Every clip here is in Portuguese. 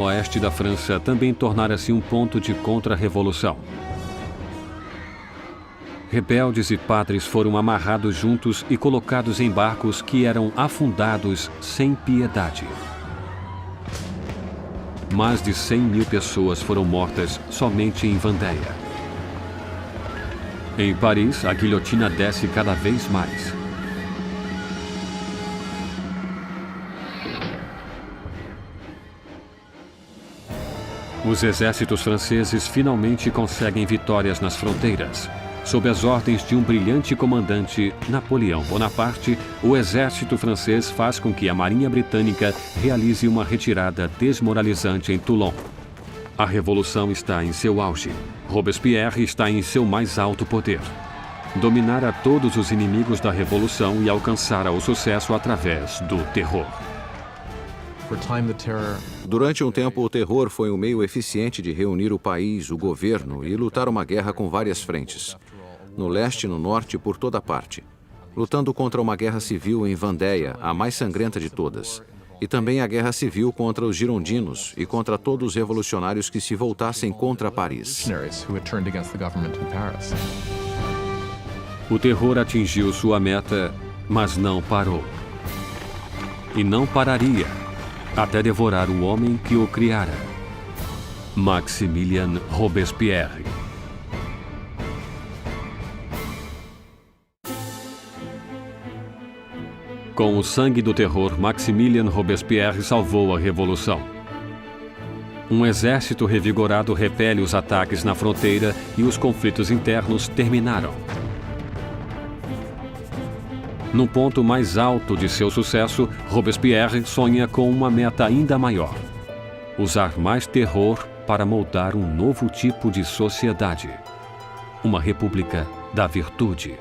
O oeste da França também tornara-se um ponto de contra-revolução. Rebeldes e padres foram amarrados juntos e colocados em barcos que eram afundados sem piedade. Mais de 100.000 pessoas foram mortas somente em Vendéia. Em Paris, a guilhotina desce cada vez mais. Os exércitos franceses finalmente conseguem vitórias nas fronteiras. Sob as ordens de um brilhante comandante, Napoleão Bonaparte, o exército francês faz com que a Marinha Britânica realize uma retirada desmoralizante em Toulon. A revolução está em seu auge. Robespierre está em seu mais alto poder. Dominara todos os inimigos da revolução e alcançara o sucesso através do terror. Durante um tempo, o terror foi um meio eficiente de reunir o país, o governo e lutar uma guerra com várias frentes. No leste, no norte e por toda parte. Lutando contra uma guerra civil em Vendéia, a mais sangrenta de todas. E também a guerra civil contra os girondinos e contra todos os revolucionários que se voltassem contra Paris. O terror atingiu sua meta, mas não parou. E não pararia até devorar o homem que o criara, Maximilien Robespierre. Com o sangue do terror, Maximilien Robespierre salvou a revolução. Um exército revigorado repele os ataques na fronteira e os conflitos internos terminaram. No ponto mais alto de seu sucesso, Robespierre sonha com uma meta ainda maior: usar mais terror para moldar um novo tipo de sociedade. Uma república da virtude.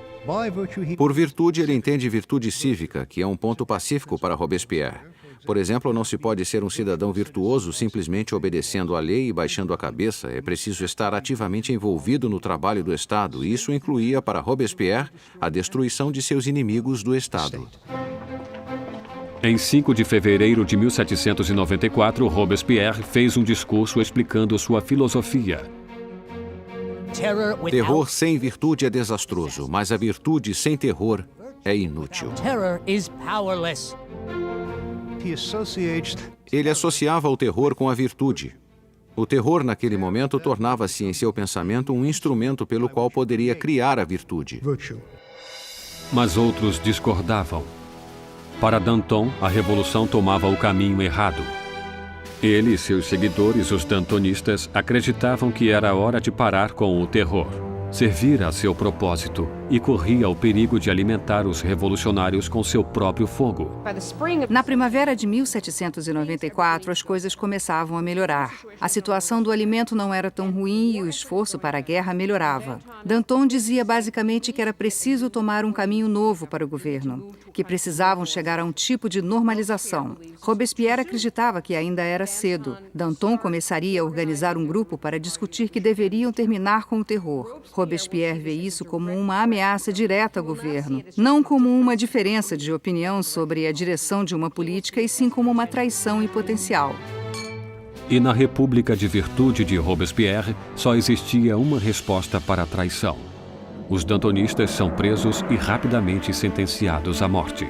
Por virtude, ele entende virtude cívica, que é um ponto pacífico para Robespierre. Por exemplo, não se pode ser um cidadão virtuoso simplesmente obedecendo à lei e baixando a cabeça. É preciso estar ativamente envolvido no trabalho do Estado, e isso incluía para Robespierre a destruição de seus inimigos do Estado. Em 5 de fevereiro de 1794, Robespierre fez um discurso explicando sua filosofia. Terror sem virtude é desastroso, mas a virtude sem terror é inútil. Ele associava o terror com a virtude. O terror, naquele momento, tornava-se em seu pensamento um instrumento pelo qual poderia criar a virtude. Mas outros discordavam. Para Danton, a revolução tomava o caminho errado. Ele e seus seguidores, os dantonistas, acreditavam que era hora de parar com o terror, servir a seu propósito e corria o perigo de alimentar os revolucionários com seu próprio fogo. Na primavera de 1794, as coisas começavam a melhorar. A situação do alimento não era tão ruim e o esforço para a guerra melhorava. Danton dizia basicamente que era preciso tomar um caminho novo para o governo, que precisavam chegar a um tipo de normalização. Robespierre acreditava que ainda era cedo. Danton começaria a organizar um grupo para discutir que deveriam terminar com o terror. Robespierre vê isso como uma ameaça direta ao governo, não como uma diferença de opinião sobre a direção de uma política, e sim como uma traição em potencial. E na República de Virtude de Robespierre, só existia uma resposta para a traição. Os dantonistas são presos e rapidamente sentenciados à morte.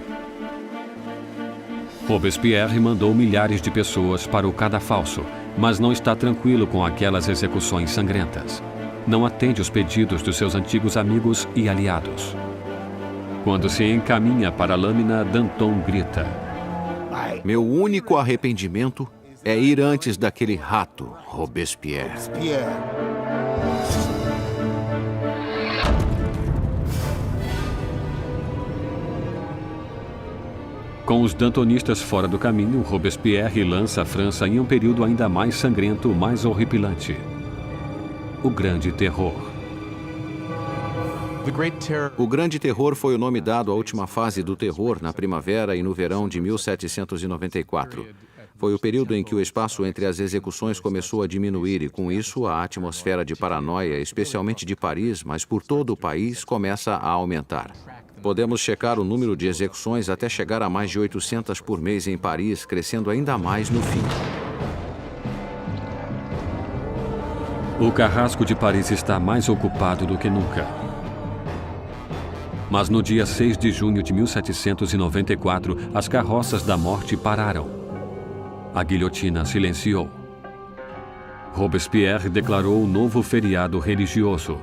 Robespierre mandou milhares de pessoas para o cadafalso, mas não está tranquilo com aquelas execuções sangrentas. Não atende os pedidos dos seus antigos amigos e aliados. Quando se encaminha para a lâmina, Danton grita: Meu único arrependimento é ir antes daquele rato, Robespierre. Com os dantonistas fora do caminho, Robespierre lança a França em um período ainda mais sangrento, mais horripilante: o Grande Terror. O Grande Terror foi o nome dado à última fase do terror na primavera e no verão de 1794. Foi o período em que o espaço entre as execuções começou a diminuir e, com isso, a atmosfera de paranoia, especialmente de Paris, mas por todo o país, começa a aumentar. Podemos checar o número de execuções até chegar a mais de 800 por mês em Paris, crescendo ainda mais no fim. O carrasco de Paris está mais ocupado do que nunca. Mas no dia 6 de junho de 1794, as carroças da morte pararam. A guilhotina silenciou. Robespierre declarou um novo feriado religioso,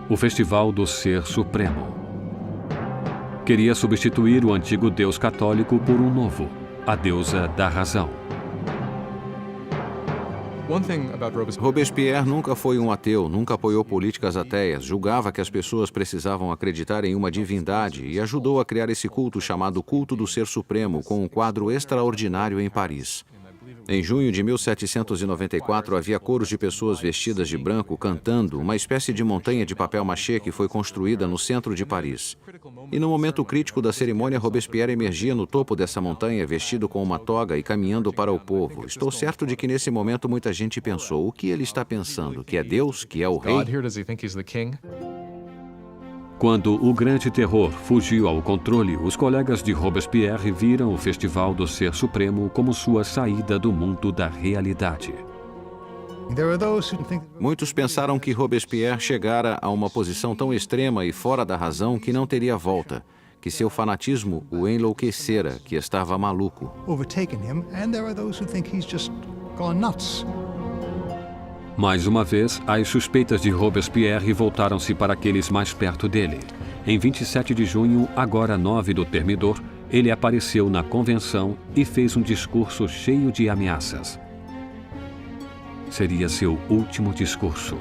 o Festival do Ser Supremo. Queria substituir o antigo Deus católico por um novo, a deusa da razão. Robespierre nunca foi um ateu, nunca apoiou políticas ateias, julgava que as pessoas precisavam acreditar em uma divindade e ajudou a criar esse culto chamado Culto do Ser Supremo, com um quadro extraordinário em Paris. Em junho de 1794, havia coros de pessoas vestidas de branco cantando uma espécie de montanha de papel machê que foi construída no centro de Paris. E no momento crítico da cerimônia, Robespierre emergia no topo dessa montanha, vestido com uma toga e caminhando para o povo. Estou certo de que nesse momento muita gente pensou, o que ele está pensando? Que é Deus? Que é o rei? Quando o Grande Terror fugiu ao controle, os colegas de Robespierre viram o Festival do Ser Supremo como sua saída do mundo da realidade. Muitos pensaram que Robespierre chegara a uma posição tão extrema e fora da razão que não teria volta, que seu fanatismo o enlouquecera, que estava maluco. Mais uma vez, as suspeitas de Robespierre voltaram-se para aqueles mais perto dele. Em 27 de junho, agora 9 do Thermidor, ele apareceu na convenção e fez um discurso cheio de ameaças. Seria seu último discurso.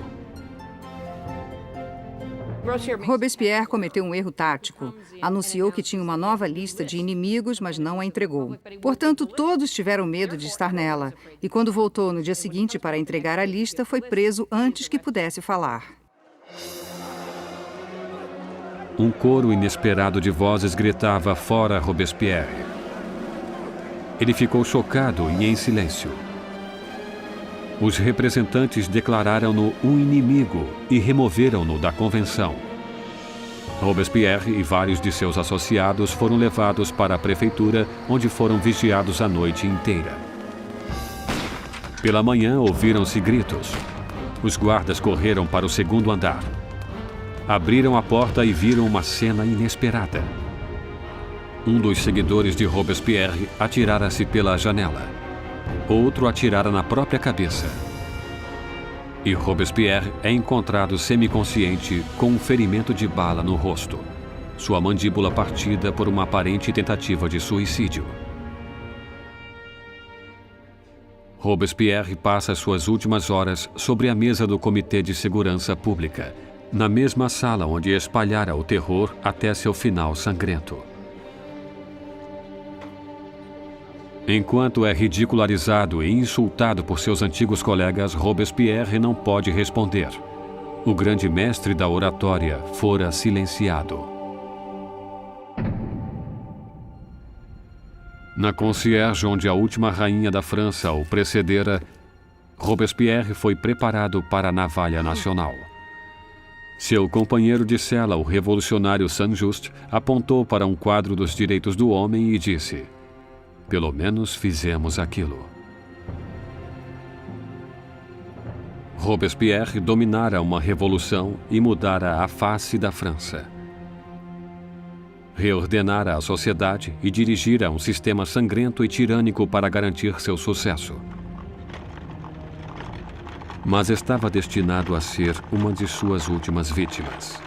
Robespierre cometeu um erro tático. Anunciou que tinha uma nova lista de inimigos, mas não a entregou. Portanto, todos tiveram medo de estar nela. E quando voltou no dia seguinte para entregar a lista, foi preso antes que pudesse falar. Um coro inesperado de vozes gritava fora Robespierre. Ele ficou chocado e em silêncio. Os representantes declararam-no um inimigo e removeram-no da convenção. Robespierre e vários de seus associados foram levados para a prefeitura, onde foram vigiados a noite inteira. Pela manhã, ouviram-se gritos. Os guardas correram para o segundo andar. Abriram a porta e viram uma cena inesperada. Um dos seguidores de Robespierre atirara-se pela janela. Outro atirara na própria cabeça. E Robespierre é encontrado semiconsciente com um ferimento de bala no rosto, sua mandíbula partida por uma aparente tentativa de suicídio. Robespierre passa suas últimas horas sobre a mesa do Comitê de Segurança Pública, na mesma sala onde espalhara o terror até seu final sangrento. Enquanto é ridicularizado e insultado por seus antigos colegas, Robespierre não pode responder. O grande mestre da oratória fora silenciado. Na concierge, onde a última rainha da França o precedera, Robespierre foi preparado para a navalha nacional. Seu companheiro de cela, o revolucionário Saint-Just, apontou para um quadro dos direitos do homem e disse: "Pelo menos fizemos aquilo." Robespierre dominara uma revolução e mudara a face da França. Reordenara a sociedade e dirigira um sistema sangrento e tirânico para garantir seu sucesso. Mas estava destinado a ser uma de suas últimas vítimas.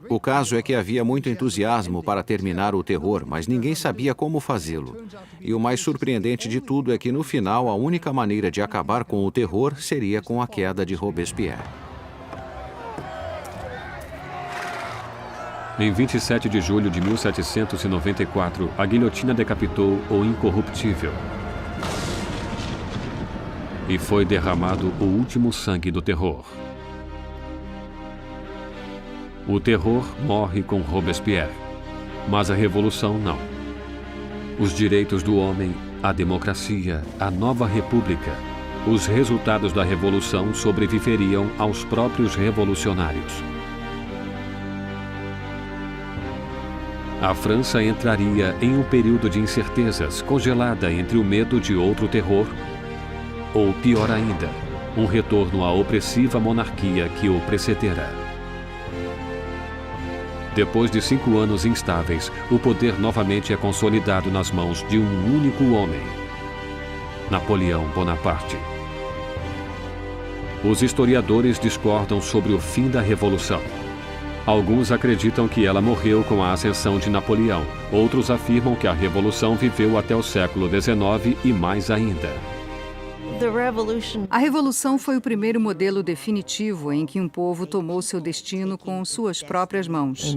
O caso é que havia muito entusiasmo para terminar o terror, mas ninguém sabia como fazê-lo. E o mais surpreendente de tudo é que, no final, a única maneira de acabar com o terror seria com a queda de Robespierre. Em 27 de julho de 1794, a guilhotina decapitou o incorruptível. E foi derramado o último sangue do terror. O terror morre com Robespierre, mas a revolução não. Os direitos do homem, a democracia, a nova república, os resultados da revolução sobreviveriam aos próprios revolucionários. A França entraria em um período de incertezas, congelada entre o medo de outro terror ou pior ainda, um retorno à opressiva monarquia que o precedera. Depois de 5 anos instáveis, o poder novamente é consolidado nas mãos de um único homem: Napoleão Bonaparte. Os historiadores discordam sobre o fim da Revolução. Alguns acreditam que ela morreu com a ascensão de Napoleão. Outros afirmam que a Revolução viveu até o século XIX e mais ainda. A Revolução foi o primeiro modelo definitivo em que um povo tomou seu destino com suas próprias mãos.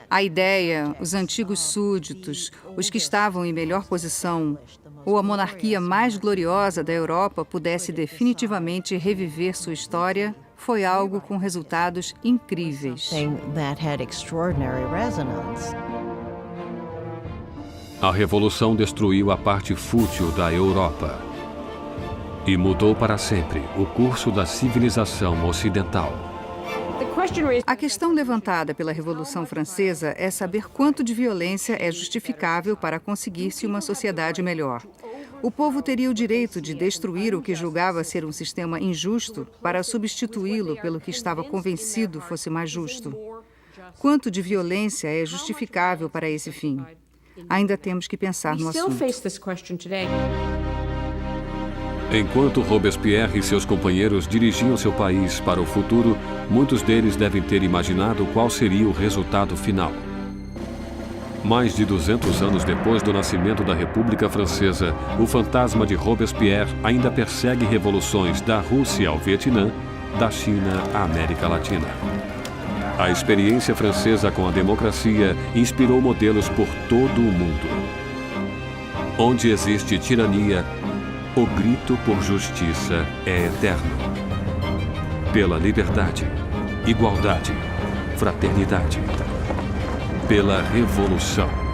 A ideia, os antigos súditos, os que estavam em melhor posição, ou a monarquia mais gloriosa da Europa pudesse definitivamente reviver sua história, foi algo com resultados incríveis. A Revolução destruiu a parte fútil da Europa e mudou para sempre o curso da civilização ocidental. A questão levantada pela Revolução Francesa é saber quanto de violência é justificável para conseguir-se uma sociedade melhor. O povo teria o direito de destruir o que julgava ser um sistema injusto para substituí-lo pelo que estava convencido fosse mais justo. Quanto de violência é justificável para esse fim? Ainda temos que pensar no assunto. Enquanto Robespierre e seus companheiros dirigiam seu país para o futuro, muitos deles devem ter imaginado qual seria o resultado final. Mais de 200 anos depois do nascimento da República Francesa, o fantasma de Robespierre ainda persegue revoluções da Rússia ao Vietnã, da China à América Latina. A experiência francesa com a democracia inspirou modelos por todo o mundo. Onde existe tirania, o grito por justiça é eterno. Pela liberdade, igualdade, fraternidade. Pela revolução.